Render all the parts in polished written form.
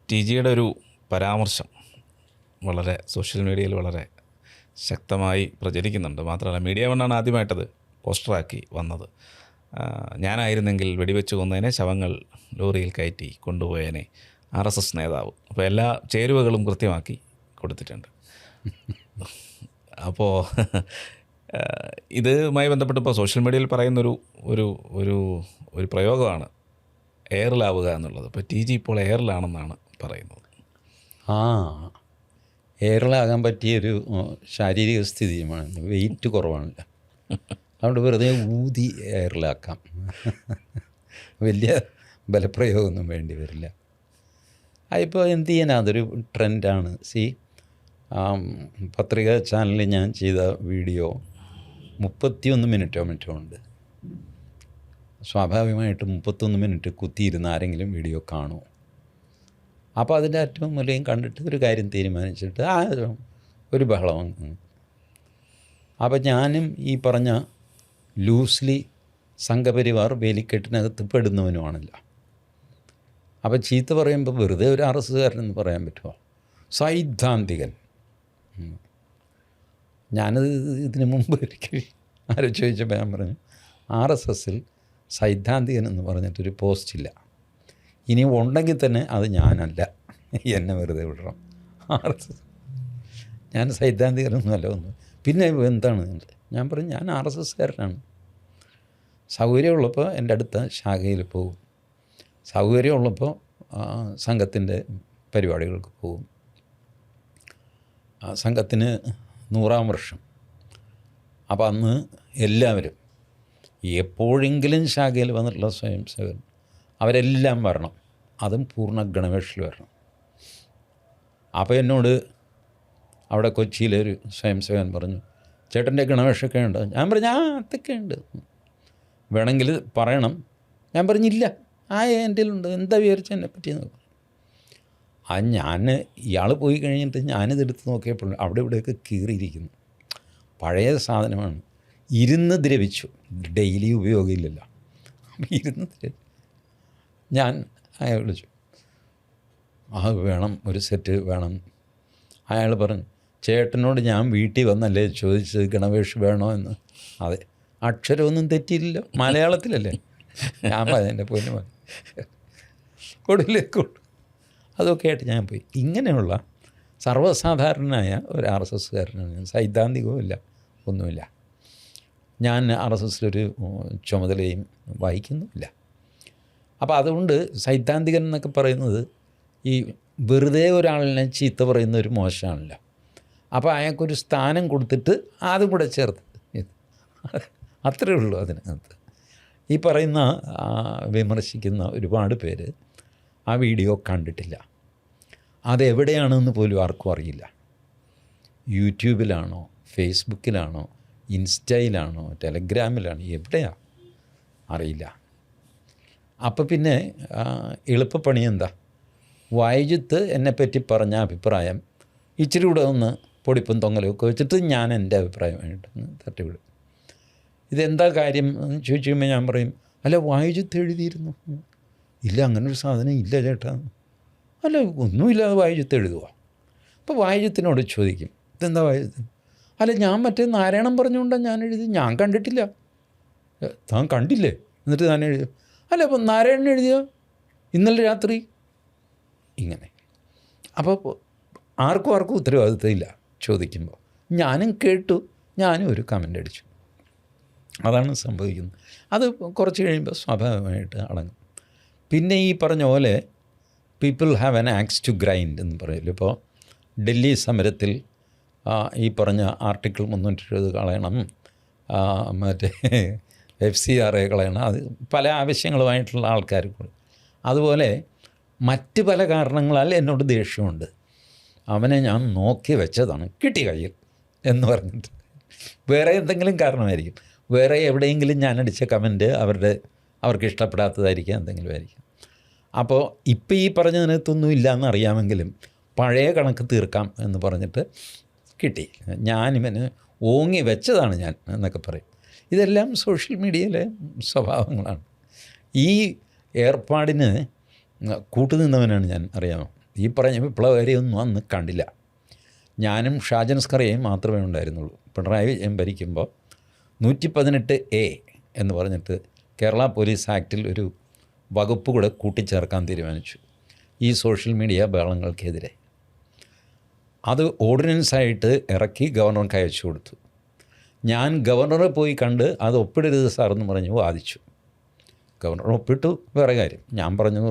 T ജിയുടെ ഒരു പരാമർശം വളരെ സോഷ്യൽ മീഡിയയിൽ വളരെ ശക്തമായി പ്രചരിക്കുന്നുണ്ട്. മാത്രമല്ല മീഡിയ വണ്ണാണ് ആദ്യമായിട്ടത് പോസ്റ്ററാക്കി വന്നത്. ഞാനായിരുന്നെങ്കിൽ വെടിവെച്ച് കൊന്നതിനെ, ശവങ്ങൾ ലോറിയിൽ കയറ്റി കൊണ്ടുപോയതിനെ, RSS നേതാവ്. അപ്പോൾ എല്ലാ ചേരുവകളും കൃത്യമാക്കി കൊടുത്തിട്ടുണ്ട്. അപ്പോൾ ഇതുമായി ബന്ധപ്പെട്ട് ഇപ്പോൾ സോഷ്യൽ മീഡിയയിൽ പറയുന്നൊരു ഒരു ഒരു ഒരു പ്രയോഗമാണ് എയറിലാവുക എന്നുള്ളത്. ഇപ്പോൾ ടി ജി ഇപ്പോൾ എയറിലാണെന്നാണ് പറയുന്നത്. എയറിലാകാൻ പറ്റിയൊരു ശാരീരിക സ്ഥിതിയുമാണ്. വെയിറ്റ് കുറവാണല്ലോ, അതുകൊണ്ട് വെറുതെ ഊതി എയറിലാക്കാം. വലിയ ബലപ്രയോഗമൊന്നും വേണ്ടി വരില്ല. അതിപ്പോൾ എന്ത് ചെയ്യാനാ, അതൊരു ട്രെൻഡാണ്. പത്രിക ചാനലിൽ ഞാൻ ചെയ്ത വീഡിയോ 31 മിനിറ്റോ മറ്റോ ഉണ്ട്. സ്വാഭാവികമായിട്ടും 31 മിനിറ്റ് കുത്തിയിരുന്ന് ആരെങ്കിലും വീഡിയോ കാണുമോ? അപ്പോൾ അതിൻ്റെ അറ്റവും മൂലയും കണ്ടിട്ട് ഒരു കാര്യം തീരുമാനിച്ചിട്ട് ഒരു ബഹളം. അപ്പോൾ ഞാനും ഈ പറഞ്ഞ ലൂസ്ലി സംഘപരിവാർ വേലിക്കെട്ടിനകത്ത് പെടുന്നവനുമാണല്ലോ. അപ്പോൾ ചീത്ത പറയുമ്പോൾ വെറുതെ ഒരു RSSകാരനെന്ന് പറയാൻ പറ്റുമോ? സൈദ്ധാന്തികൻ. ഞാനത് ഇതിന് മുമ്പ് ഒരിക്കൽ ആരോ ചോദിച്ചപ്പോൾ ഞാൻ പറഞ്ഞു, RSSൽ സൈദ്ധാന്തികൻ എന്ന് പറഞ്ഞിട്ടൊരു പോസ്റ്റില്ല. ഇനി ഉണ്ടെങ്കിൽ തന്നെ അത് ഞാനല്ല, എന്നെ വെറുതെ വിടണം. RSS ഞാൻ സൈദ്ധാന്തികനൊന്നുമല്ല. പിന്നെ എന്താണ് ഞാൻ പറഞ്ഞു, ഞാൻ RSSകാരനാണ്. സൗകര്യമുള്ളപ്പോൾ എൻ്റെ അടുത്ത ശാഖയിൽ പോകും, സൗകര്യമുള്ളപ്പോൾ സംഘത്തിൻ്റെ പരിപാടികൾക്ക് പോകും. സംഘത്തിന് 100-ാം വർഷം. അപ്പോൾ അന്ന് എല്ലാവരും എപ്പോഴെങ്കിലും ശാഖയിൽ വന്നിട്ടുള്ള സ്വയം സേവകർ അവരെല്ലാം വരണം, അതും പൂർണ്ണ ഗണവേഷിൽ വരണം. അപ്പോൾ എന്നോട് അവിടെ കൊച്ചിയിലൊരു സ്വയം സേവകൻ പറഞ്ഞു, ചേട്ടൻ്റെ ഗണവേഷമൊക്കെ ഉണ്ട്? ഞാൻ പറഞ്ഞു അതൊക്കെ ഉണ്ട്, വേണമെങ്കിൽ പറയണം. ഞാൻ പറഞ്ഞില്ല, എൻ്റെ ഉണ്ട്, എന്താ വിചാരിച്ച എന്നെ പറ്റിയെന്ന് പറഞ്ഞു. ഞാൻ ഇയാൾ പോയി കഴിഞ്ഞിട്ട് ഞാനിതെടുത്ത് നോക്കിയപ്പോൾ അവിടെ ഇവിടെയൊക്കെ കീറിയിരിക്കുന്നു. പഴയ സാധനമാണ്, ഇരുന്ന് ദ്രവിച്ചു. ഡെയിലി ഉപയോഗമില്ലല്ലോ, ഇരുന്ന് ദ്രവിച്ചു. ഞാൻ അയാൾ വിളിച്ചു, വേണം, ഒരു സെറ്റ് വേണം. അയാൾ പറഞ്ഞു, ചേട്ടനോട് ഞാൻ വീട്ടിൽ വന്നല്ലേ ചോദിച്ചത് ഗണവേഷ് വേണോ എന്ന്. അതെ, അക്ഷരമൊന്നും തെറ്റിയില്ലല്ലോ, മലയാളത്തിലല്ലേ. ഞാൻ പറഞ്ഞു എൻ്റെ പൊന്നു കൊടുല്ലേ കൊടു. അതൊക്കെ ആയിട്ട് ഞാൻ പോയി. ഇങ്ങനെയുള്ള സർവ്വസാധാരണനായ ഒരു RSSകാരനാണ് ഞാൻ. സൈദ്ധാന്തികവും ഇല്ല, ഒന്നുമില്ല. ഞാൻ RSSലൊരു ചുമതലയും വഹിക്കുന്നുമില്ല. അപ്പോൾ അതുകൊണ്ട് സൈദ്ധാന്തികൻ എന്നൊക്കെ പറയുന്നത് ഈ വെറുതെ ഒരാളിനെ ചീത്ത പറയുന്ന ഒരു മോശമാണല്ലോ. അപ്പോൾ അയാൾക്കൊരു സ്ഥാനം കൊടുത്തിട്ട് അതും കൂടെ ചേർത്ത്, അത്രയേ ഉള്ളൂ അതിനകത്ത്. ഈ പറയുന്ന വിമർശിക്കുന്ന ഒരുപാട് പേര് ആ വീഡിയോ കണ്ടിട്ടില്ല. അതെവിടെയാണെന്ന് പോലും ആർക്കും അറിയില്ല. യൂട്യൂബിലാണോ, ഫേസ്ബുക്കിലാണോ, ഇൻസ്റ്റയിലാണോ, ടെലഗ്രാമിലാണോ, എവിടെയാണ് അറിയില്ല. അപ്പോൾ പിന്നെ എളുപ്പപ്പണി എന്താ? വൈജിത്ത് എന്നെപ്പറ്റി പറഞ്ഞ അഭിപ്രായം ഇച്ചിരി കൂടെ ഒന്ന് പൊടിപ്പും തൊങ്ങലൊക്കെ വെച്ചിട്ട് ഞാൻ എൻ്റെ അഭിപ്രായമായിട്ടൊന്ന് തട്ടിവിടും. ഇതെന്താ കാര്യം എന്ന് ചോദിച്ചു കഴിയുമ്പോൾ ഞാൻ പറയും, അല്ല വൈജിത്ത് എഴുതിയിരുന്നു. ഇല്ല, അങ്ങനൊരു സാധനം ഇല്ല ചേട്ടാ. അല്ല, ഒന്നുമില്ലാതെ വൈജിത്ത് എഴുതുക. അപ്പോൾ വൈജിത്തിനോട് ചോദിക്കും, ഇതെന്താ വൈജിത്ത്? അല്ല, ഞാൻ മറ്റേ നാരായണൻ പറഞ്ഞുകൊണ്ടാണ് ഞാൻ എഴുതി, ഞാൻ കണ്ടിട്ടില്ല. താൻ കണ്ടില്ലേ? എന്നിട്ട് താൻ എഴുതി? അല്ല, അപ്പോൾ നാരായണൻ എഴുതിയോ ഇന്നലെ രാത്രി? ഇങ്ങനെ. അപ്പോൾ ആർക്കും ഉത്തരവാദിത്തമില്ല ചോദിക്കുമ്പോൾ. ഞാനും കേട്ടു, ഞാനും ഒരു കമൻ്റ് അടിച്ചു. അതാണ് സംഭവിക്കുന്നത്. അത് കുറച്ച് കഴിയുമ്പോൾ സ്വാഭാവികമായിട്ട് അടങ്ങും. പിന്നെ ഈ പറഞ്ഞ പോലെ people have an axe to grind എന്ന് പറയില്ല. ഇപ്പോൾ ഡൽഹി സമരത്തിൽ ഈ പറഞ്ഞ ആർട്ടിക്കിൾ 370 കളയണം, മറ്റേ FCRA കളയണം, അത് പല ആവശ്യങ്ങളുമായിട്ടുള്ള ആൾക്കാർ കൂടി. അതുപോലെ മറ്റ് പല കാരണങ്ങളാൽ എന്നോട് ദേഷ്യമുണ്ട്. അവനെ ഞാൻ നോക്കി വെച്ചതാണ്, കിട്ടി കയ്യിൽ എന്ന് പറഞ്ഞിട്ട്. വേറെ എന്തെങ്കിലും കാരണമായിരിക്കും, വേറെ എവിടെയെങ്കിലും ഞാനടിച്ച കമൻറ്റ് അവർക്ക് ഇഷ്ടപ്പെടാത്തതായിരിക്കാം, എന്തെങ്കിലും ആയിരിക്കും. അപ്പോൾ ഇപ്പോൾ ഈ പറഞ്ഞതിനകത്തൊന്നും ഇല്ലയെന്ന് അറിയാമെങ്കിലും പഴയ കണക്ക് തീർക്കാം എന്ന് പറഞ്ഞിട്ട് കിട്ടി, ഞാനിവന് ഓങ്ങി വെച്ചതാണ് ഞാൻ എന്നൊക്കെ പറയും. ഇതെല്ലാം സോഷ്യൽ മീഡിയയിലെ സ്വഭാവങ്ങളാണ്. ഈ ഏർപ്പാടിന് കൂട്ടുനിന്നവനാണ് ഞാൻ, അറിയാമോ? ഈ പറഞ്ഞ വിപ്ലവകാരിയൊന്നും അന്ന് കണ്ടില്ല. ഞാനും ഷാജൻ സ്കറിയയും മാത്രമേ ഉണ്ടായിരുന്നുള്ളൂ. പിണറായി വിജയൻ ഭരിക്കുമ്പോൾ 118A എന്ന് പറഞ്ഞിട്ട് കേരള പോലീസ് ആക്റ്റിൽ ഒരു വകുപ്പ് കൂടെ കൂട്ടിച്ചേർക്കാൻ തീരുമാനിച്ചു ഈ സോഷ്യൽ മീഡിയ ബഹളങ്ങൾക്കെതിരെ. അത് ഓർഡിനൻസായിട്ട് ഇറക്കി ഗവർണർക്ക് അയച്ചു കൊടുത്തു. ഞാൻ ഗവർണറെ പോയി കണ്ട് അത് ഒപ്പിടരുത് സാറെന്ന് പറഞ്ഞ് വാദിച്ചു. ഗവർണർ ഒപ്പിട്ടു, വേറെ കാര്യം. ഞാൻ പറഞ്ഞു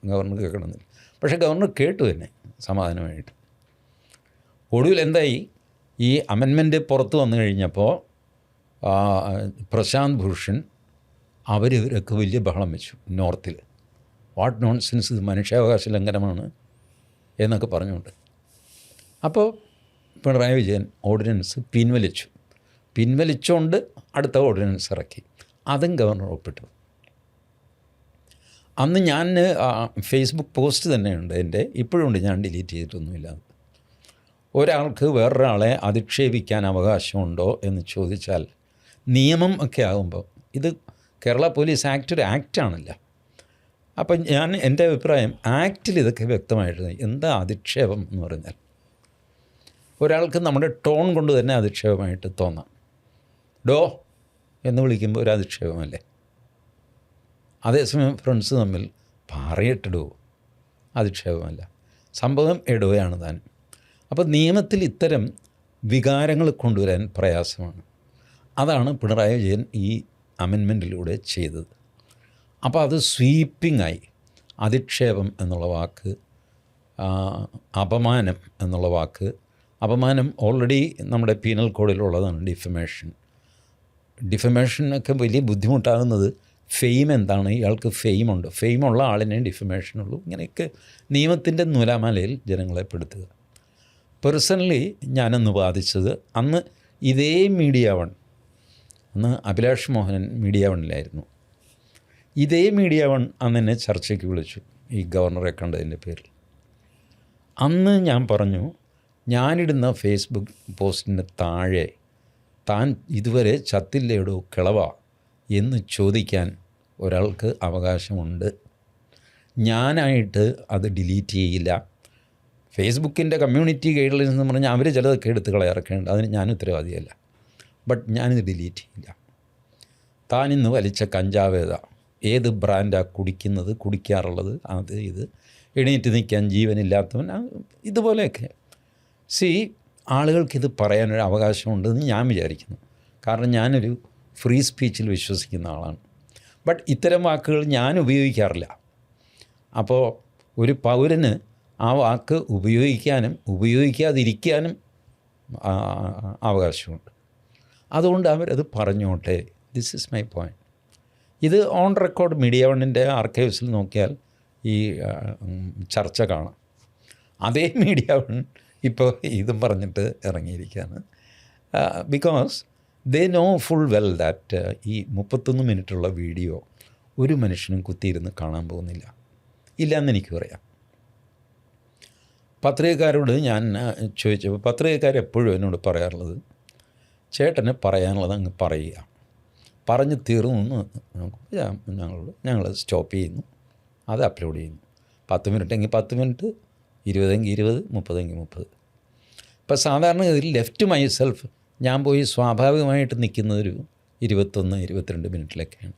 ഗവർണർ കേൾക്കണമെന്നില്ല. പക്ഷേ ഗവർണർ കേട്ടു തന്നെ സമാധാനമായിട്ട്. ഒടുവിൽ എന്തായി, ഈ അമെൻമെൻറ്റ് പുറത്ത് വന്നു കഴിഞ്ഞപ്പോൾ പ്രശാന്ത് ഭൂഷൺ അവരിവരൊക്കെ വലിയ ബഹളം വെച്ചു നോർത്തിൽ. വാട്ട് നോൺസെൻസ്, ഇത് മനുഷ്യാവകാശ ലംഘനമാണ് എന്നൊക്കെ പറഞ്ഞുകൊണ്ട്. അപ്പോൾ പിണറായി വിജയൻ ഓർഡിനൻസ് പിൻവലിച്ചുകൊണ്ട് അടുത്ത ഓർഡിനൻസ് ഇറക്കി. അതും ഗവർണർ ഒപ്പിട്ടു. അന്ന് ഞാൻ ഫേസ്ബുക്ക് പോസ്റ്റ് തന്നെയുണ്ട് എൻ്റെ, ഇപ്പോഴുണ്ട്, ഞാൻ ഡിലീറ്റ് ചെയ്തിട്ടൊന്നുമില്ല. ഒരാൾക്ക് വേറൊരാളെ അധിക്ഷേപിക്കാൻ അവകാശമുണ്ടോ എന്ന് ചോദിച്ചാൽ നിയമം ഒക്കെ ആകുമ്പോൾ, ഇത് കേരള പോലീസ് ആക്ട് ഒരു ആക്റ്റാണല്ലോ. അപ്പം എൻ്റെ അഭിപ്രായം ആക്റ്റിൽ ഇതൊക്കെ വ്യക്തമായിട്ട് എന്താ അധിക്ഷേപം എന്ന് പറഞ്ഞാൽ, ഒരാൾക്ക് നമ്മുടെ ടോൺ കൊണ്ട് തന്നെ അധിക്ഷേപമായിട്ട് തോന്നാം. ഡോ എന്ന് വിളിക്കുമ്പോൾ ഒരു അധിക്ഷേപമല്ലേ. അതേസമയം ഫ്രണ്ട്സ് തമ്മിൽ പറയട്ടിടോ, അധിക്ഷേപമല്ല, സംഭവം ഇടുകയാണ് താൻ. അപ്പോൾ നിയമത്തിൽ ഇത്തരം വികാരങ്ങൾ കൊണ്ടുവരാൻ പ്രയാസമാണ്. അതാണ് പിണറായി വിജയൻ ഈ അമെൻമെൻറ്റിലൂടെ ചെയ്തത്. അപ്പോൾ അത് സ്വീപ്പിങ്ങായി. അധിക്ഷേപം എന്നുള്ള വാക്ക്, അപമാനം എന്നുള്ള വാക്ക്, അപമാനം ഓൾറെഡി നമ്മുടെ പീനൽ കോഡിലുള്ളതാണ്. ഡിഫമേഷനൊക്കെ വലിയ ബുദ്ധിമുട്ടാകുന്നത് ഫെയിം എന്താണ്, ഇയാൾക്ക് ഫെയിമുണ്ട്, ഫെയിമുള്ള ആളിനെ ഡിഫമേഷനുള്ളൂ. ഇങ്ങനെയൊക്കെ നിയമത്തിൻ്റെ നൂലാമാലയിൽ ജനങ്ങളെ പെടുത്തുക. പേഴ്സണലി ഞാനന്ന് വാദിച്ചത്, അന്ന് ഇതേ മീഡിയ വൺ, അന്ന് അഭിലാഷ് മോഹനൻ മീഡിയ വണ്ണിലായിരുന്നു. ഇതേ മീഡിയ വൺ അന്ന് എന്നെ ചർച്ചയ്ക്ക് വിളിച്ചു ഈ ഗവർണറെ കണ്ടതിൻ്റെ പേരിൽ. അന്ന് ഞാൻ പറഞ്ഞു, ഞാനിടുന്ന ഫേസ്ബുക്ക് പോസ്റ്റിൻ്റെ താഴെ താൻ ഇതുവരെ ചത്തില്ലേടോ കിളവ എന്ന് ചോദിക്കാൻ ഒരാൾക്ക് അവകാശമുണ്ട്. ഞാനായിട്ട് അത് ഡിലീറ്റ് ചെയ്യില്ല. ഫേസ്ബുക്കിൻ്റെ കമ്മ്യൂണിറ്റി ഗൈഡ്ലൈൻസ് എന്ന് പറഞ്ഞാൽ അവർ ചിലതൊക്കെ എടുത്ത് കളയിറക്കേണ്ട, അതിന് ഞാൻ ഉത്തരവാദിയല്ല. ബട്ട് ഞാനിത് ഡിലീറ്റ് ചെയ്യില്ല. താനിന്ന് വലിച്ച കഞ്ചാവേത, ഏത് ബ്രാൻഡാണ് കുടിക്കുന്നത്, കുടിക്കാറുള്ളത്, അത് ഇത് എണീറ്റ് നിൽക്കാൻ ജീവനില്ലാത്തവൻ, ഇതുപോലെയൊക്കെ. ആളുകൾക്കിത് പറയാനൊരു അവകാശമുണ്ടെന്ന് ഞാൻ വിചാരിക്കുന്നു. കാരണം ഞാനൊരു ഫ്രീ സ്പീച്ചിൽ വിശ്വസിക്കുന്ന ആളാണ്. ബട്ട് ഇത്തരം വാക്കുകൾ ഞാൻ ഉപയോഗിക്കാറില്ല. അപ്പോൾ ഒരു പൗരന് ആ വാക്ക് ഉപയോഗിക്കാനും ഉപയോഗിക്കാതിരിക്കാനും അവകാശമുണ്ട്. അതുകൊണ്ട് അവരത് പറഞ്ഞോട്ടെ. This is my point. ഇത് ഓൺ റെക്കോർഡ് മീഡിയ വണ്ണിൻ്റെ ആർക്കൈവ്സിൽ നോക്കിയാൽ ഈ ചർച്ച കാണാം. അതേ മീഡിയ വൺ ഇപ്പോൾ ഇതും പറഞ്ഞിട്ട് ഇറങ്ങിയിരിക്കുകയാണ്. Because they know full well that ഈ 31 മിനിറ്റുള്ള വീഡിയോ ഒരു മനുഷ്യനും കുത്തിയിരുന്ന് കാണാൻ പോകുന്നില്ല, ഇല്ലയെന്ന് എനിക്ക് പറയാം. പത്രികക്കാരോട് ഞാൻ ചോദിച്ചപ്പോൾ പത്രികക്കാരെപ്പോഴും എന്നോട് പറയാറുള്ളത്, ചേട്ടന് പറയാനുള്ളത് അങ്ങ് പറയുക, പറഞ്ഞ് തീർന്നു ഞങ്ങൾ സ്റ്റോപ്പ് ചെയ്യുന്നു, അത് അപ്ലോഡ് ചെയ്യുന്നു. 10 മിനിറ്റെങ്കിൽ 10 മിനിറ്റ്, 20 20, 30 30. ഇപ്പോൾ സാധാരണഗതിയിൽ ലെഫ്റ്റ് മൈ സെൽഫ് ഞാൻ പോയി സ്വാഭാവികമായിട്ട് നിൽക്കുന്നതൊരു 21 22 മിനിറ്റിലൊക്കെയാണ്.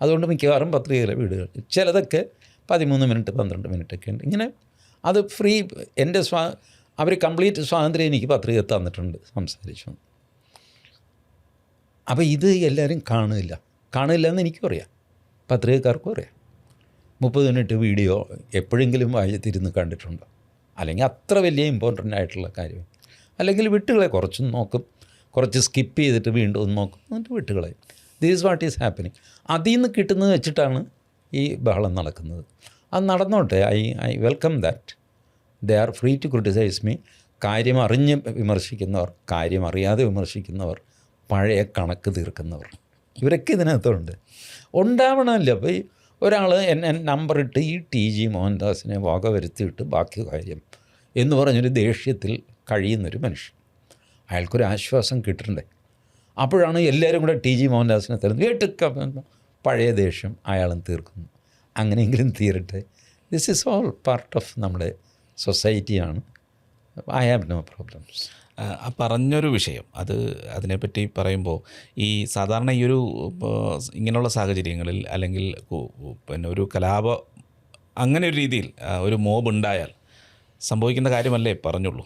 അതുകൊണ്ട് മിക്കവാറും പത്രികയിലെ വീടുകൾ ചിലതൊക്കെ 13 മിനിറ്റ് 12 മിനിറ്റൊക്കെ ഉണ്ട്. ഇങ്ങനെ അത് ഫ്രീ, എൻ്റെ അവർ കംപ്ലീറ്റ് സ്വാതന്ത്ര്യം എനിക്ക് പത്രിക തന്നിട്ടുണ്ട് സംസാരിച്ചു. അപ്പോൾ ഇത് എല്ലാവരും കാണില്ല എന്ന് എനിക്കും അറിയാം, പത്രികക്കാർക്കും അറിയാം. 30 മിനിറ്റ് വീഡിയോ എപ്പോഴെങ്കിലും വായിച്ചിരുന്ന് കണ്ടിട്ടുണ്ടോ? അല്ലെങ്കിൽ അത്ര വലിയ ഇമ്പോർട്ടൻ്റ് ആയിട്ടുള്ള കാര്യം, അല്ലെങ്കിൽ വിട്ടുകളെ കുറച്ചും നോക്കും, കുറച്ച് സ്കിപ്പ് ചെയ്തിട്ട് വീണ്ടും ഒന്ന് നോക്കും, എന്നിട്ട് വിട്ടുകളെ. This what is happening. അതിൽ നിന്ന് കിട്ടുന്നത് വെച്ചിട്ടാണ് ഈ ബഹളം നടക്കുന്നത്. അത് നടന്നോട്ടെ. I welcome that. They are free to criticise me. കാര്യം അറിഞ്ഞ് വിമർശിക്കുന്നവർ, കാര്യം അറിയാതെ വിമർശിക്കുന്നവർ, പഴയ കണക്ക് തീർക്കുന്നവർ, ഇവരൊക്കെ ഇതിനകത്തുണ്ട്, ഉണ്ടാവണമല്ലോ. അപ്പോൾ ഈ ഒരാൾ എന്നെ നമ്പറിട്ട് ഈ TG മോഹൻദാസിനെ വക വരുത്തിയിട്ട് ബാക്കി കാര്യം എന്ന് പറഞ്ഞൊരു ദേഷ്യത്തിൽ കഴിയുന്നൊരു മനുഷ്യൻ, അയാൾക്കൊരു ആശ്വാസം കിട്ടണ്ടേ? അപ്പോഴാണ് എല്ലാവരും കൂടെ TG മോഹൻദാസിനെ തരുന്നത്. കേട്ട് പഴയ ദേഷ്യം അയാളും തീർക്കുന്നു. അങ്ങനെയെങ്കിലും തീരട്ടെ. This is all part of നമ്മുടെ സൊസൈറ്റിയാണ്. I have no problems. ആ പറഞ്ഞൊരു വിഷയം അതിനെപ്പറ്റി പറയുമ്പോൾ ഈ സാധാരണ ഈ ഒരു ഇങ്ങനെയുള്ള സാഹചര്യങ്ങളിൽ അല്ലെങ്കിൽ പിന്നെ ഒരു അങ്ങനെ ഒരു രീതിയിൽ ഒരു മോബ് ഉണ്ടായാൽ സംഭവിക്കുന്ന കാര്യമല്ലേ പറഞ്ഞുള്ളൂ.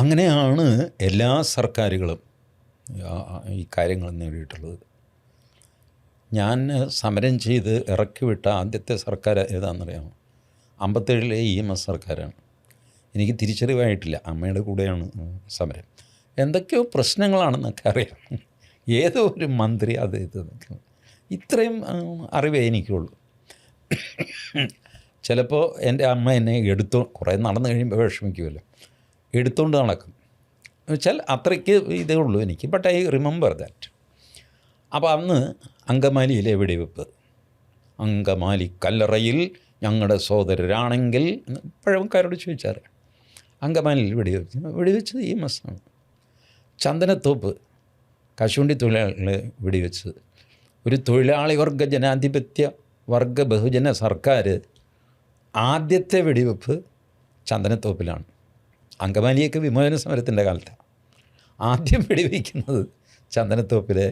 അങ്ങനെയാണ് എല്ലാ സർക്കാരുകളും ഈ കാര്യങ്ങൾ നേടിയിട്ടുള്ളത്. ഞാൻ സമരം ചെയ്ത് ഇറക്കി വിട്ട ആദ്യത്തെ സർക്കാർ ഏതാണെന്നറിയാമോ? 57 EMS സർക്കാരാണ്. എനിക്ക് തിരിച്ചറിവായിട്ടില്ല. അമ്മയുടെ കൂടെയാണ് സമരം. എന്തൊക്കെയോ പ്രശ്നങ്ങളാണെന്നൊക്കെ അറിയാം. ഏതോ ഒരു മന്ത്രി ഇതൊക്കെ ഇത്രയും അറിവേ എനിക്കുള്ളൂ. ചിലപ്പോൾ എൻ്റെ അമ്മ എന്നെ കുറേ നടന്നു കഴിയുമ്പോൾ വിഷമിക്കുമല്ലോ, എടുത്തുകൊണ്ട് നടക്കും. വെച്ചാൽ അത്രയ്ക്ക് ഇതേ ഉള്ളൂ എനിക്ക്. But I remember that. അപ്പോൾ അന്ന് അങ്കമാലിയിലെ വെടിവെപ്പ്, അങ്കമാലി കല്ലറയിൽ ഞങ്ങളുടെ സോദരരാണെങ്കിൽ പഴമക്കാരോട് ചോദിച്ചാറ്. അങ്കമാലിയിൽ വെടിവെച്ചത് EMS ആണ്. ചന്ദനത്തോപ്പ് കശുവണ്ടി തൊഴിലാളികളെ വെടിവെച്ചത്. ഒരു തൊഴിലാളി വർഗ ജനാധിപത്യ വർഗ ബഹുജന സർക്കാർ ആദ്യത്തെ വെടിവെപ്പ് ചന്ദനത്തോപ്പിലാണ്. അങ്കമാലിയൊക്കെ വിമോചന സമരത്തിൻ്റെ കാലത്താണ്. ആദ്യം വെടിവെക്കുന്നത് ചന്ദനത്തോപ്പിലെ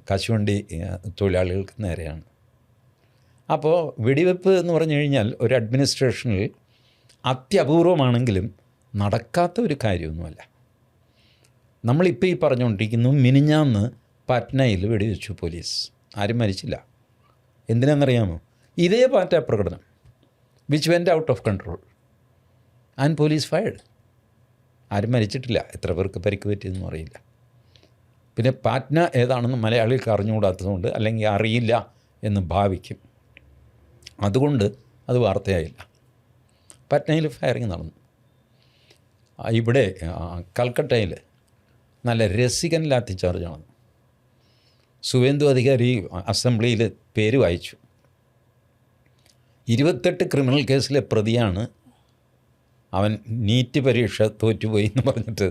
കശുവണ്ടി തൊഴിലാളികൾക്ക് നേരെയാണ്. അപ്പോൾ വെടിവെപ്പ് എന്ന് പറഞ്ഞു കഴിഞ്ഞാൽ ഒരു അഡ്മിനിസ്ട്രേഷനിൽ അത്യപൂർവമാണെങ്കിലും നടക്കാത്ത ഒരു കാര്യമൊന്നുമല്ല. നമ്മളിപ്പോൾ ഈ പറഞ്ഞുകൊണ്ടിരിക്കുന്നു, മിനിഞ്ഞാന്ന് പാറ്റ്നയിൽ വെടിവെച്ചു പോലീസ്, ആരും മരിച്ചില്ല. എന്തിനാണെന്നറിയാമോ? ഇതേ പാറ്റ പ്രകടനം which vent out of control and police fired. ആരും മരിച്ചിട്ടില്ല. എത്ര പേർക്ക് പരിക്ക് പറ്റിയെന്നും അറിയില്ല. പിന്നെ പാറ്റ്ന ഏതാണെന്ന് മലയാളികൾക്ക് അറിഞ്ഞുകൂടാത്തതുകൊണ്ട്, അല്ലെങ്കിൽ അറിയില്ല എന്ന് ഭാവിക്കും, അതുകൊണ്ട് അത് വാർത്തയായില്ല. പാറ്റ്നയിൽ ഫയറിങ് നടന്നു. ഇവിടെ കൽക്കട്ടയിൽ നല്ല രസികൻ ലാത്തി ചാർജ് നടന്നു. സുവേന്ദു അധികാരി അസംബ്ലിയിൽ പേര് വായിച്ചു. 28 ക്രിമിനൽ കേസിലെ പ്രതിയാണ് അവൻ. നീറ്റ് പരീക്ഷ തോറ്റുപോയി എന്ന് പറഞ്ഞിട്ട്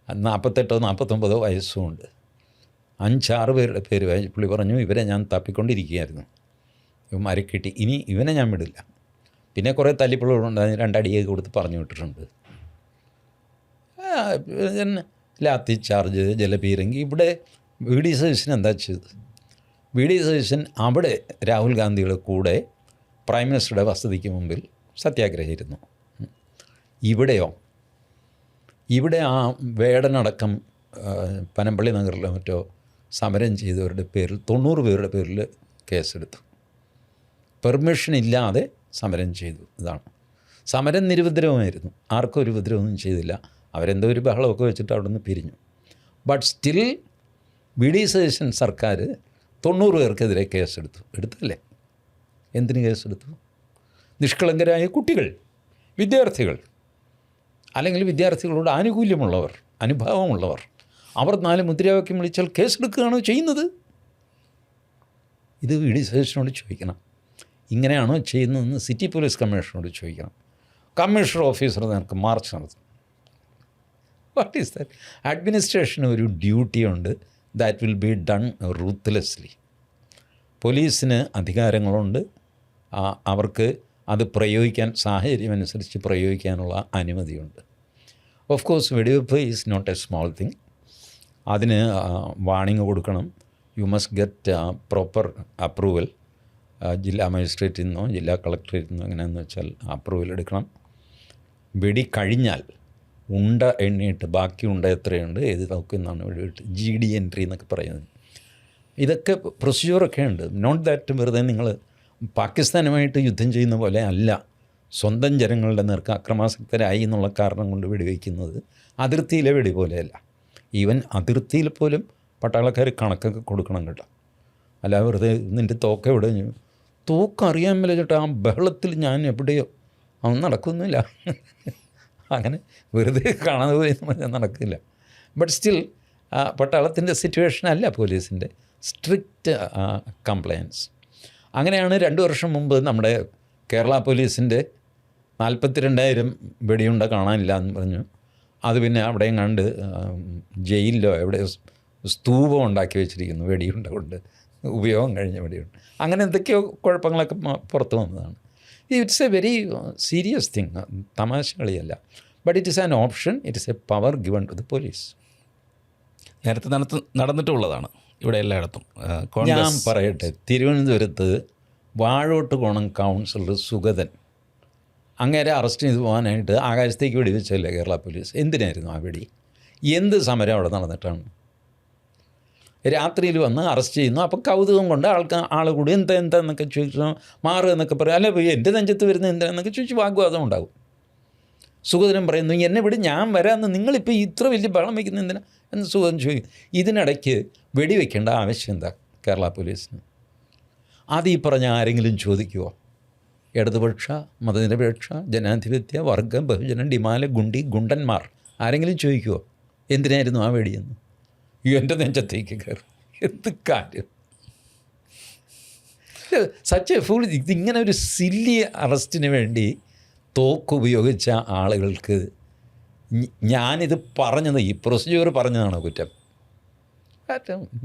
48 49 വയസ്സുമുണ്ട്. 5-6 പേരുടെ പേര് വായിച്ചു. പുള്ളി പറഞ്ഞു, ഇവരെ ഞാൻ തപ്പിക്കൊണ്ടിരിക്കുകയായിരുന്നു, ഇവന്മാരെ കിട്ടി, ഇനി ഇവനെ ഞാൻ വിടില്ല. പിന്നെ കുറേ തല്ലിപ്പുള്ളുണ്ട്, 2 അടിയൊക്കെ കൊടുത്ത് പറഞ്ഞു വിട്ടിട്ടുണ്ട്. ലാത്തി ചാർജ്, ജലപീരങ്കി. ഇവിടെ VD സതീശൻ എന്താ ചെയ്തത്? VD സതീശൻ അവിടെ രാഹുൽ ഗാന്ധിയുടെ കൂടെ പ്രൈം മിനിസ്റ്ററുടെ വസതിക്ക് മുമ്പിൽ സത്യാഗ്രഹിച്ചിരുന്നു. ഇവിടെയോ? ഇവിടെ ആ വേടനടക്കം പനമ്പള്ളി നഗറിലോ മറ്റോ സമരം ചെയ്തവരുടെ പേരിൽ 90 പേരുടെ പേരിൽ കേസെടുത്തു. പെർമിഷൻ ഇല്ലാതെ സമരം ചെയ്തു. ഇതാണ് സമരം. നിരുപദ്രവമായിരുന്നു, ആർക്കും ഒരു ഉപദ്രവമൊന്നും ചെയ്തില്ല. അവരെന്തോ ഒരു ബഹളമൊക്കെ വെച്ചിട്ട് അവിടെ നിന്ന് പിരിഞ്ഞു. ബട്ട് സ്റ്റിൽ VD സതീശൻ സർക്കാർ 90 പേർക്കെതിരെ കേസെടുത്തു. എടുത്തല്ലേ? എന്തിന് കേസെടുത്തു? നിഷ്കളങ്കരായ കുട്ടികൾ, വിദ്യാർത്ഥികൾ, അല്ലെങ്കിൽ വിദ്യാർത്ഥികളോട് ആനുകൂല്യമുള്ളവർ, അനുഭാവമുള്ളവർ, അവർ 4 മുദ്രാവാക്യം വിളിച്ചാൽ കേസെടുക്കുകയാണോ ചെയ്യുന്നത്? ഇത് VD സതീശനോട് ചോദിക്കണം. ഇങ്ങനെയാണോ ചെയ്യുന്നതെന്ന് സിറ്റി പോലീസ് കമ്മീഷണറോട് ചോദിക്കണം. കമ്മീഷണർ ഓഫീസർ നിനക്ക് മാർച്ച് നടത്തും. What is that? അഡ്മിനിസ്ട്രേഷന് ഒരു ഡ്യൂട്ടിയുണ്ട്. That will be done ruthlessly. പോലീസിന് അധികാരങ്ങളുണ്ട്, അവർക്ക് അത് പ്രയോഗിക്കാൻ, സാഹചര്യം അനുസരിച്ച് പ്രയോഗിക്കാനുള്ള അനുമതിയുണ്ട്. ഓഫ് കോഴ്സ് വെടിവെപ്പ് is not a small thing. അതിന് വാണിംഗ് കൊടുക്കണം. You must get proper approval. ജില്ലാ മജിസ്ട്രേറ്റിൽ നിന്നോ ജില്ലാ കളക്ടറേറ്റിൽ നിന്നോ എങ്ങനെയാണെന്ന് വെച്ചാൽ അപ്രൂവൽ എടുക്കണം. വെടി കഴിഞ്ഞാൽ ഉണ്ട എണ്ണിയിട്ട് ബാക്കി ഉണ്ട എത്രയുണ്ട് ഏത് നോക്കുന്നാണ് വെടിവിട്ട് GD എൻട്രി എന്നൊക്കെ പറയുന്നത്. ഇതൊക്കെ പ്രൊസീജിയറൊക്കെ ഉണ്ട്. നോട്ട് ദാറ്റ് വെറുതെ നിങ്ങൾ പാകിസ്ഥാനുമായിട്ട് യുദ്ധം ചെയ്യുന്ന പോലെ അല്ല. സ്വന്തം ജനങ്ങളുടെ നേർക്ക് അക്രമാസക്തരായി എന്നുള്ള കാരണം കൊണ്ട് വെടിവെക്കുന്നത് അതിർത്തിയിലെ വെടി പോലെയല്ല. ഈവൻ അതിർത്തിയിൽ പോലും പട്ടാളക്കാർ കണക്കൊക്കെ കൊടുക്കണം കേട്ടോ. അല്ല വെറുതെ നിൻ്റെ തോക്ക് എവിടെ? തോക്കറിയാൻ മേലെ ചേട്ടാ, ആ ബഹളത്തിൽ ഞാൻ എവിടെയോ അതൊന്നും നടക്കുന്നില്ല. അങ്ങനെ വെറുതെ കാണാതെ പോയി നടക്കില്ല. ബട്ട് സ്റ്റിൽ പട്ടാളത്തിൻ്റെ സിറ്റുവേഷൻ അല്ല പോലീസിൻ്റെ. Strict compliance. അങ്ങനെയാണ് 2 വർഷം മുമ്പ് നമ്മുടെ കേരള പോലീസിൻ്റെ 42,000 വെടിയുണ്ട കാണാനില്ല എന്ന് പറഞ്ഞു. അത് പിന്നെ അവിടെയും കണ്ട് ജയിലിലോ എവിടെ സ്തൂപം ഉണ്ടാക്കി വെച്ചിരിക്കുന്നു വെടിയുണ്ട കൊണ്ട്, ഉപയോഗം കഴിഞ്ഞ വെടിയുണ്ട്. അങ്ങനെ എന്തൊക്കെയോ കുഴപ്പങ്ങളൊക്കെ പുറത്തു വന്നതാണ്. It's a very serious thing, തമാശ കളിയല്ല. But it is an option, it is a power given to the police. നേരത്തെ നടന്നിട്ടുള്ളതാണ് ഇവിടെ എല്ലായിടത്തും. ഞാൻ പറയട്ടെ, തിരുവനന്തപുരത്ത് വാഴോട്ടുകോണം കൗൺസിലർ സുഗതൻ, അങ്ങേരെ അറസ്റ്റ് ചെയ്ത് പോകാനായിട്ട് ആകാശത്തേക്ക് വെടിവെച്ചല്ലേ കേരള പോലീസ്? എന്തിനായിരുന്നു ആ വെടി? എന്ത് സമരം അവിടെ നടന്നിട്ടാണ്? രാത്രിയിൽ വന്ന് അറസ്റ്റ് ചെയ്യുന്നു. അപ്പോൾ കൗതുകം കൊണ്ട് ആൾ കൂടി എന്താന്നൊക്കെ ചോദിച്ചു മാറുക എന്നൊക്കെ പറയും. അല്ല എൻ്റെ നെഞ്ചത്ത് വരുന്നത് എന്താണെന്നൊക്കെ ചോദിച്ച് വാഗ്വാദം ഉണ്ടാകും. സുഗതനും പറയുന്നു എന്നെ വിട്, ഞാൻ വരാമെന്ന്, നിങ്ങളിപ്പോൾ ഇത്ര വലിയ ബഹളം വയ്ക്കുന്ന എന്തിനാ എന്ന് സുഗതൻ ചോദിക്കും. ഇതിനിടയ്ക്ക് വെടിവെക്കേണ്ട ആവശ്യം എന്താ കേരള പോലീസിന്? അത് ഈ പറഞ്ഞ ആരെങ്കിലും ചോദിക്കുമോ? ഇടതുപക്ഷ, മതനിരപേക്ഷ, ജനാധിപത്യ, വർഗ, ബഹുജന, ഡിമാല, ഗുണ്ടന്മാർ ആരെങ്കിലും ചോദിക്കുമോ എന്തിനായിരുന്നു ആ വെടിയെന്ന്? എൻ്റെ നെഞ്ചത്തേക്ക് കയറും. എന്ത് കാര്യം! Such A full. ഇതിങ്ങനെ ഒരു സില്ലി അറസ്റ്റിന് വേണ്ടി തോക്ക് ഉപയോഗിച്ച ആളുകൾക്ക് ഞാനിത് പറഞ്ഞത്, ഈ പ്രൊസീജിയർ പറഞ്ഞതാണോ കുറ്റം?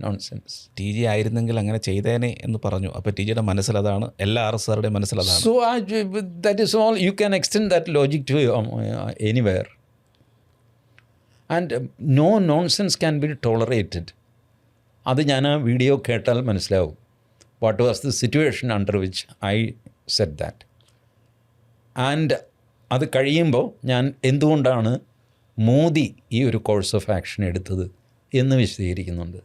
നോൺസെൻസ്. ടി ജി ആയിരുന്നെങ്കിൽ അങ്ങനെ ചെയ്തേനെ എന്ന് പറഞ്ഞു. അപ്പോൾ ടി ജിയുടെ മനസ്സിലതാണ്, എല്ലാ അറസ്റ്റുകാരുടെയും മനസ്സിലതാണ്. So that is all. You can extend that logic to anywhere. And no nonsense can be tolerated. അത് ഞാൻ ആ വീഡിയോ കേട്ടാൽ മനസ്സിലാവും. What was the situation under which I said that. And അത് കഴിയുമ്പോൾ ഞാൻ എന്തുകൊണ്ടാണ് മോദി ഈ ഒരു കോഴ്സ് ഓഫ് ആക്ഷൻ എടുത്തത് എന്ന് വിശദീകരിക്കുന്നുണ്ട്.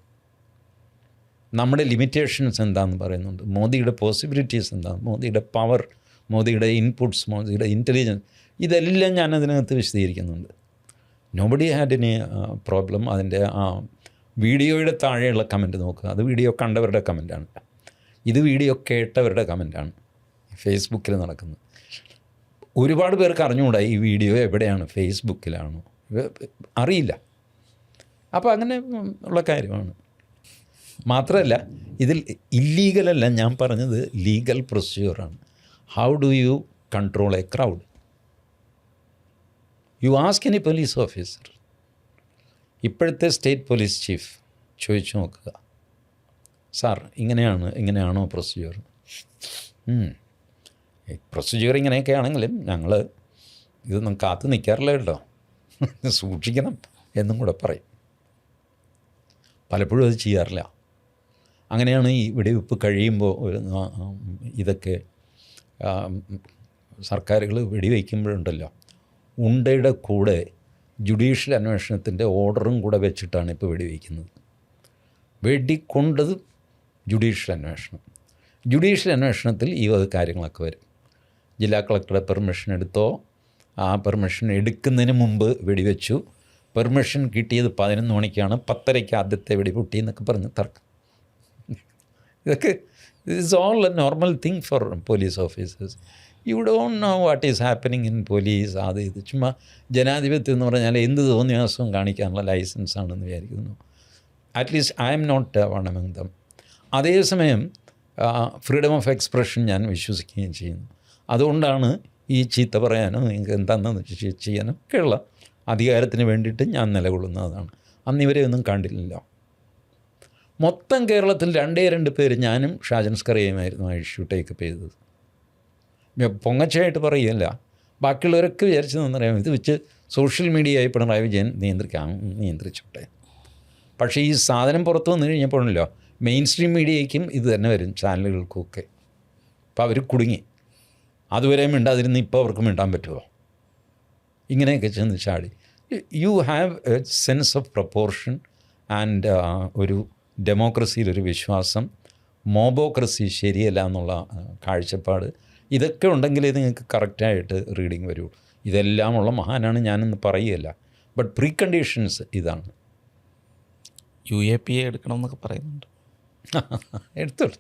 നമ്മുടെ ലിമിറ്റേഷൻസ് എന്താണെന്ന് പറയുന്നുണ്ട്. മോദിയുടെ പോസിബിലിറ്റീസ് എന്താണ്, മോദിയുടെ പവർ, മോദിയുടെ ഇൻപുട്സ്, മോദിയുടെ ഇൻ്റലിജൻസ്, ഇതെല്ലാം ഞാൻ അതിനകത്ത് വിശദീകരിക്കുന്നുണ്ട്. Nobody had any problem. അതിൻ്റെ ആ വീഡിയോയുടെ താഴെയുള്ള കമൻറ്റ് നോക്കുക. അത് വീഡിയോ കണ്ടവരുടെ കമൻറ്റാണ്. ഇത് വീഡിയോ കേട്ടവരുടെ കമൻറ്റാണ് ഫേസ്ബുക്കിൽ നടക്കുന്നത്. ഒരുപാട് പേർക്ക് അറിഞ്ഞുകൂടാ ഈ വീഡിയോ എവിടെയാണ്, ഫേസ്ബുക്കിലാണോ, അറിയില്ല. അപ്പോൾ അങ്ങനെ ഉള്ള കാര്യമാണ്. മാത്രമല്ല ഇതിൽ ഇല്ലീഗലല്ല, ഞാൻ പറഞ്ഞത് ലീഗൽ പ്രൊസീജിയറാണ്. How do you control a crowd? You ask any police officer. ഇപ്പോഴത്തെ സ്റ്റേറ്റ് പോലീസ് ചീഫ് ചോദിച്ചു നോക്കുക, സാർ ഇങ്ങനെയാണോ പ്രൊസീജിയർ? പ്രൊസീജിയർ ഇങ്ങനെയൊക്കെ ആണെങ്കിലും ഞങ്ങൾ ഇതൊന്നും കാത്തു നിൽക്കാറില്ല കേട്ടോ, സൂക്ഷിക്കണം എന്നും കൂടെ പറയും. പലപ്പോഴും അത് ചെയ്യാറില്ല. അങ്ങനെയാണ് ഈ വെടിവെപ്പ് കഴിയുമ്പോൾ ഇതൊക്കെ സർക്കാരുകൾ വെടിവെക്കുമ്പോഴുണ്ടല്ലോ, ഉണ്ടയുടെ കൂടെ ജുഡീഷ്യൽ അന്വേഷണത്തിൻ്റെ ഓർഡറും കൂടെ വെച്ചിട്ടാണ് ഇപ്പോൾ വെടിവെക്കുന്നത്. വെടിക്കൊണ്ടത് ജുഡീഷ്യൽ അന്വേഷണം. ജുഡീഷ്യൽ അന്വേഷണത്തിൽ ഈ വക കാര്യങ്ങളൊക്കെ വരും. ജില്ലാ കളക്ടറുടെ പെർമിഷൻ എടുത്തോ, ആ പെർമിഷൻ എടുക്കുന്നതിന് മുമ്പ് വെടിവെച്ചു, പെർമിഷൻ കിട്ടിയത് 11 മണിക്കാണ്, 10:30 ആദ്യത്തെ വെടിപൊട്ടി എന്നൊക്കെ പറഞ്ഞ് തർക്കം. ഇതൊക്കെ it's all A normal thing for police officers. You don't know what is happening in police. അത് ഇത് ചുമ്മാ ജനാധിപത്യം എന്ന് പറഞ്ഞാൽ എന്ത് തോന്നിയാസവും കാണിക്കാനുള്ള ലൈസൻസാണെന്ന് വിചാരിക്കുന്നു. At least I'm not one among them. അതേസമയം ഫ്രീഡം ഓഫ് എക്സ്പ്രഷൻ ഞാൻ വിശ്വസിക്കുകയും ചെയ്യുന്നു. അതുകൊണ്ടാണ് ഈ ചീത്ത പറയാനോ നിങ്ങൾക്ക് എന്താണെന്ന് ചെയ്യാനോ ഒക്കെയുള്ള അധികാരത്തിന് വേണ്ടിയിട്ട് ഞാൻ നിലകൊള്ളുന്നതാണ്. അന്ന് ഇവരെ ഒന്നും കണ്ടില്ലല്ലോ. മൊത്തം കേരളത്തിൽ 2 പേര്, ഞാനും ഷാജൻ സ്കറിയുമായിരുന്നു ആ ഇഷ്യൂ ടേക്കപ്പ് ചെയ്തത്. പൊങ്ങച്ചയായിട്ട് പറയുകയല്ല, ബാക്കിയുള്ളവരൊക്കെ വിചാരിച്ചതെന്നറിയാം, ഇത് വെച്ച് സോഷ്യൽ മീഡിയയായി പിണറായി വിജയൻ നിയന്ത്രിച്ചോട്ടെ. പക്ഷേ ഈ സാധനം പുറത്തു വന്നു കഴിഞ്ഞപ്പോഴല്ലോ മെയിൻ സ്ട്രീം മീഡിയയ്ക്കും ഇത് തന്നെ വരും, ചാനലുകൾക്കുമൊക്കെ. അപ്പോൾ അവർ കുടുങ്ങി. അതുവരെ മിണ്ടാതിരുന്ന് ഇപ്പോൾ അവർക്ക് മിണ്ടാൻ പറ്റുമോ? ഇങ്ങനെയൊക്കെ ചെന്ന് ചാടി. You have A sense of proportion and ഒരു ഡെമോക്രസിയിലൊരു വിശ്വാസം, മോബോക്രസി ശരിയല്ല എന്നുള്ള കാഴ്ചപ്പാട്, ഇതൊക്കെ ഉണ്ടെങ്കിലേ നിങ്ങൾക്ക് കറക്റ്റായിട്ട് റീഡിങ് വരൂ. ഇതെല്ലാമുള്ള മഹാനാണ് ഞാനെന്ന് പറയുകയല്ല, ബട്ട് പ്രീ കണ്ടീഷൻസ് ഇതാണ്. UAPA എടുക്കണമെന്നൊക്കെ പറയുന്നുണ്ട്. എടുത്തോട്ടെ.